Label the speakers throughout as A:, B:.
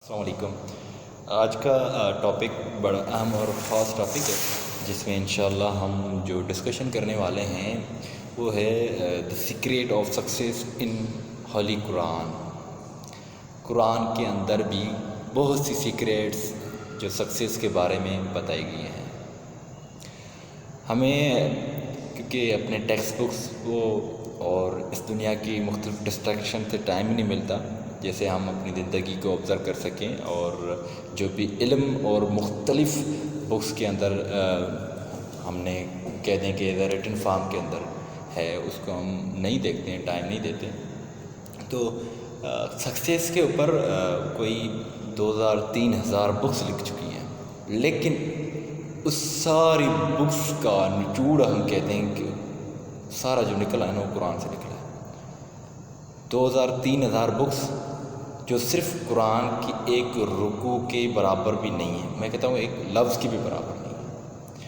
A: السلام علیکم۔ آج کا ٹاپک بڑا اہم اور خاص ٹاپک ہے، جس میں انشاءاللہ ہم جو ڈسکشن کرنے والے ہیں وہ ہے the secret of success in Holy Quran. Quran کے اندر بھی بہت سی سیکریٹس جو سکسیس کے بارے میں بتائی گئی ہیں۔ ہمیں کیونکہ اپنے ٹیکسٹ بکس کو اور اس دنیا کی مختلف ڈسٹریکشن سے ٹائم ہی نہیں ملتا جیسے ہم اپنی زندگی کو آبزرو کر سکیں، اور جو بھی علم اور مختلف بکس کے اندر ہم نے کہہ دیں کہ ریٹن فارم کے اندر ہے، اس کو ہم نہیں دیکھتے ہیں، ٹائم نہیں دیتے۔ تو سکسیس کے اوپر کوئی 2000-3000 بکس لکھ چکی ہیں، لیکن اس ساری بکس کا نچوڑ ہم کہتے ہیں کہ سارا جو نکلا ہے نا وہ قرآن سے نکلا ہے۔ 2000-3000 بکس جو صرف قرآن کی ایک رکوع کے برابر بھی نہیں ہے، میں کہتا ہوں ایک لفظ کی بھی برابر نہیں ہے۔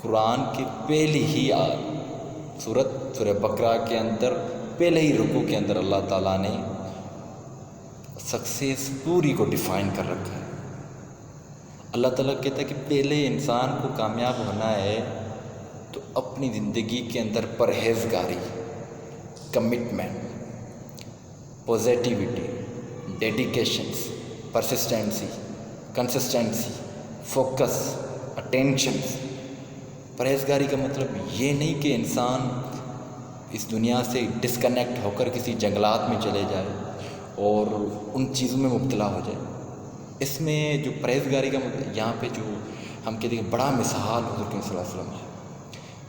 A: قرآن کے پہلی ہی سورہ بقرہ کے اندر پہلے ہی رکوع کے اندر اللہ تعالیٰ نے سکسیس پوری کو ڈیفائن کر رکھا ہے۔ اللہ تعالیٰ کہتا ہے کہ پہلے انسان کو کامیاب ہونا ہے تو اپنی زندگی کے اندر پرہیزگاری، کمٹمنٹ، پازیٹیوٹی، ڈیڈیکیشنس، پرسسٹنسی، کنسسٹنسی، فوکس، اٹینشنس۔ پرہیزگاری کا مطلب یہ نہیں کہ انسان اس دنیا سے ڈسکنیکٹ ہو کر کسی جنگلات میں چلے جائے اور ان چیزوں میں مبتلا ہو جائے۔ اس میں جو پرہیزگاری کا مطلب یہاں پہ جو ہم کہتے ہیں بڑا مثال حضور صلی اللہ علیہ وسلم ہے۔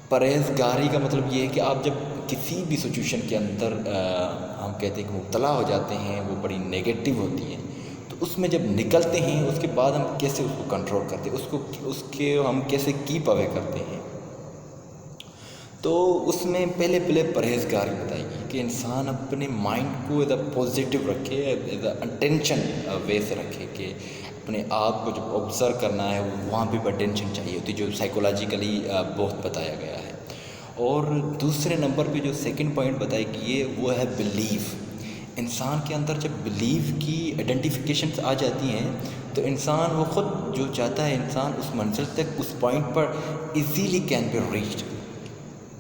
A: پرہیزگاری کا مطلب یہ ہے کہ آپ جب کسی بھی سچویشن کے اندر ہم کہتے ہیں کہ مبتلا ہو جاتے ہیں، وہ بڑی نیگیٹو ہوتی ہیں، تو اس میں جب نکلتے ہیں اس کے بعد ہم کیسے اس کو کنٹرول کرتے ہیں، اس کے ہم کیسے کیپ اوے کرتے ہیں۔ تو اس میں پہلے پرہیزگاری بتائی گئی کہ انسان اپنے مائنڈ کو ایز اے پازیٹیو رکھے، ایز اے اٹینشن وے سے رکھے، کہ اپنے آپ کو جب آبزرو کرنا ہے وہاں بھی اٹینشن چاہیے ہوتی ہے، جو سائیکولوجیکلی بہت بتایا گیا ہے۔ اور دوسرے نمبر پہ جو سیکنڈ پوائنٹ بتائی گئی ہے وہ ہے بلیف۔ انسان کے اندر جب بلیف کی آئیڈینٹیفیکیشنس آ جاتی ہیں تو انسان وہ خود جو چاہتا ہے انسان اس منزل تک، اس پوائنٹ پر ایزیلی کین بی ریچڈ۔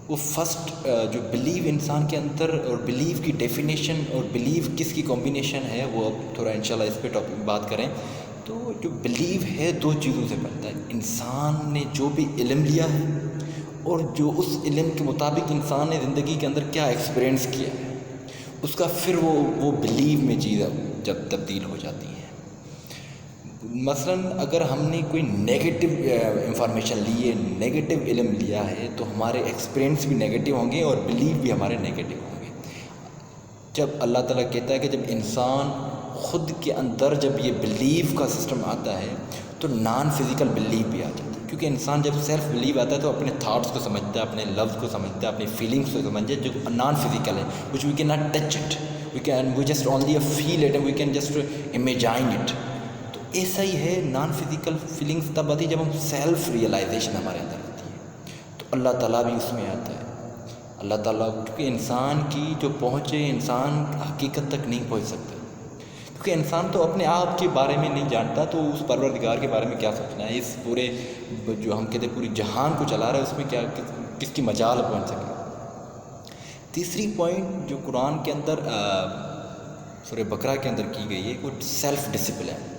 A: وہ فرسٹ جو بلیو انسان کے اندر، اور بلیو کی ڈیفینیشن اور بلیو کس کی کمبینیشن ہے وہ اب تھوڑا انشاءاللہ اس پہ ٹاپک بات کریں۔ تو جو بلیو ہے دو چیزوں سے بنتا ہے، انسان نے جو بھی علم لیا ہے اور جو اس علم کے مطابق انسان نے زندگی کے اندر کیا ایکسپیرئنس کیا ہے، اس کا پھر وہ بلیو میں چیز جب تبدیل ہو جاتی ہے۔ مثلاً اگر ہم نے کوئی نیگیٹو انفارمیشن لی ہے، نیگیٹو علم لیا ہے، تو ہمارے ایکسپیرئنس بھی نیگیٹو ہوں گے اور بلیو بھی ہمارے نیگیٹو ہوں گے۔ جب اللہ تعالیٰ کہتا ہے کہ جب انسان خود کے اندر جب یہ بلیو کا سسٹم آتا ہے تو نان فزیکل بلیو بھی آ جاتا ہے، کیونکہ انسان جب سیلف بلیو آتا ہے تو اپنے تھاٹس کو سمجھتا ہے، اپنے لفظ کو سمجھتا ہے، اپنی فیلنگس کو سمجھتا ہے، جو نان فزیکل ہے، which we cannot touch it, we just only feel it and we can just imagine it۔ تو ایسا ہی ہے، نان فزیکل فیلنگس تب آتی ہے جب ہم سیلف ریئلائزیشن ہمارے اندر ہوتی ہے، تو اللہ تعالیٰ بھی اس میں آتا ہے۔ اللہ تعالیٰ کیونکہ انسان کی جو پہنچ ہے، انسان حقیقت تک نہیں پہنچ سکتا، کیونکہ انسان تو اپنے آپ کے بارے میں نہیں جانتا، تو اس پروردگار کے بارے میں کیا سوچنا ہے، اس پورے جو ہم کہتے ہیں پوری جہان کو چلا رہا ہے، اس میں کیا کس کی مجال پہنچ سکے۔ تیسری پوائنٹ جو قرآن کے اندر سورہ بقرہ کے اندر کی گئی ہے وہ self discipline.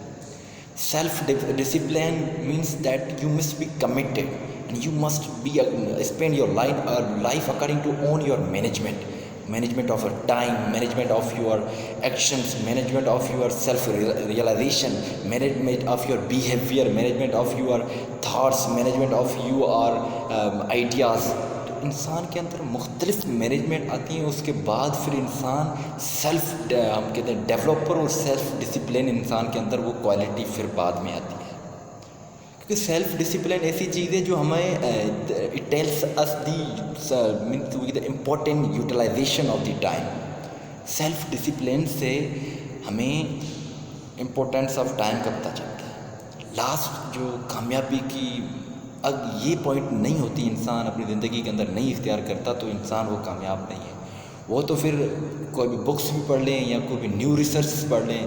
A: Self discipline means that you must be committed and you must be spend your life according to own your management of your time, management of your actions, management of your self realisation, management of your behaviour, management of your thoughts, management of your ideas. تو انسان کے اندر مختلف management آتی ہیں، اس کے بعد پھر انسان سیلف ہم کہتے ہیں ڈیولپر اور سیلف ڈسپلن انسان کے اندر وہ کوالٹی پھر بعد میں آتی ہے، کیونکہ سیلف ڈسپلن ایسی چیز ہے جو ہمیں it tells us the important utilisation of the time. Self discipline سے ہمیں امپورٹنس آف ٹائم کا پتہ چلتا ہے۔ لاسٹ جو کامیابی کی یہ پوائنٹ نہیں ہوتی، انسان اپنی زندگی کے اندر نہیں اختیار کرتا تو انسان وہ کامیاب نہیں ہے۔ وہ تو پھر کوئی بھی بکس بھی پڑھ لیں یا کوئی بھی نیو ریسرچ پڑھ لیں،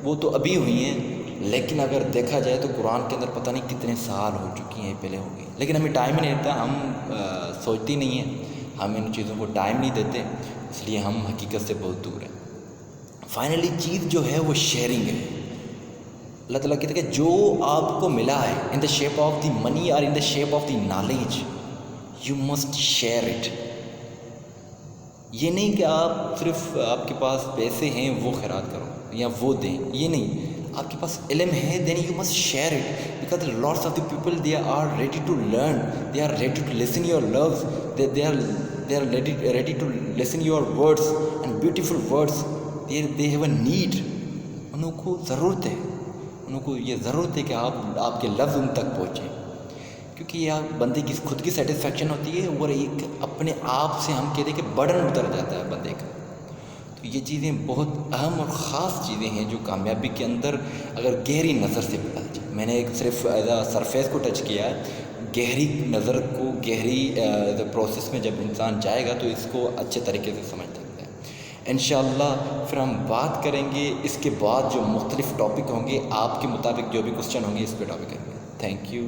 A: وہ تو ابھی ہوئی ہیں، لیکن اگر دیکھا جائے تو قرآن کے اندر پتہ نہیں کتنے سال ہو چکی ہیں پہلے ہو گئی، لیکن ہمیں ٹائم ہی نہیں دیتا، ہم سوچتے نہیں ہیں، ہم ان چیزوں کو ٹائم نہیں دیتے، اس لیے ہم حقیقت سے بہت دور ہیں۔ فائنلی چیز جو ہے وہ شیئرنگ ہے۔ اللہ تعالیٰ کہتے ہیں کہ جو آپ کو ملا ہے ان the shape of the money or in the shape of the knowledge, you must share it. یہ نہیں کہ آپ صرف آپ کے پاس پیسے ہیں وہ خیرات کرو یا وہ دیں، یہ نہیں، آپ کے پاس علم ہے then you must share it, because lots of the people they are ready to learn, they are ready to listen your laws, they are ready to listen your words and beautiful words, they have a need, انہوں کو ضرورت ہے، انہوں کو یہ ضرورت ہے کہ آپ کے لفظ ان تک پہنچیں، کیونکہ یہ بندے کی خود کی سیٹسفیکشن ہوتی ہے اور ایک اپنے آپ سے ہم کہتے ہیں کہ برڈن اتر جاتا ہے بندے کا۔ تو یہ چیزیں بہت اہم اور خاص چیزیں ہیں جو کامیابی کے اندر اگر گہری نظر سے بتا جائے، میں نے ایک صرف ایز اے سرفیس کو ٹچ کیا ہے، گہری نظر کو گہری پروسیس میں جب انسان جائے گا تو اس کو اچھے طریقے سے سمجھ سکتا ہے۔ انشاءاللہ پھر ہم بات کریں گے اس کے بعد جو مختلف ٹاپک ہوں گے، آپ کے مطابق جو بھی کوسچن ہوں گے اس پہ ٹاپک کریں گے۔ Thank you.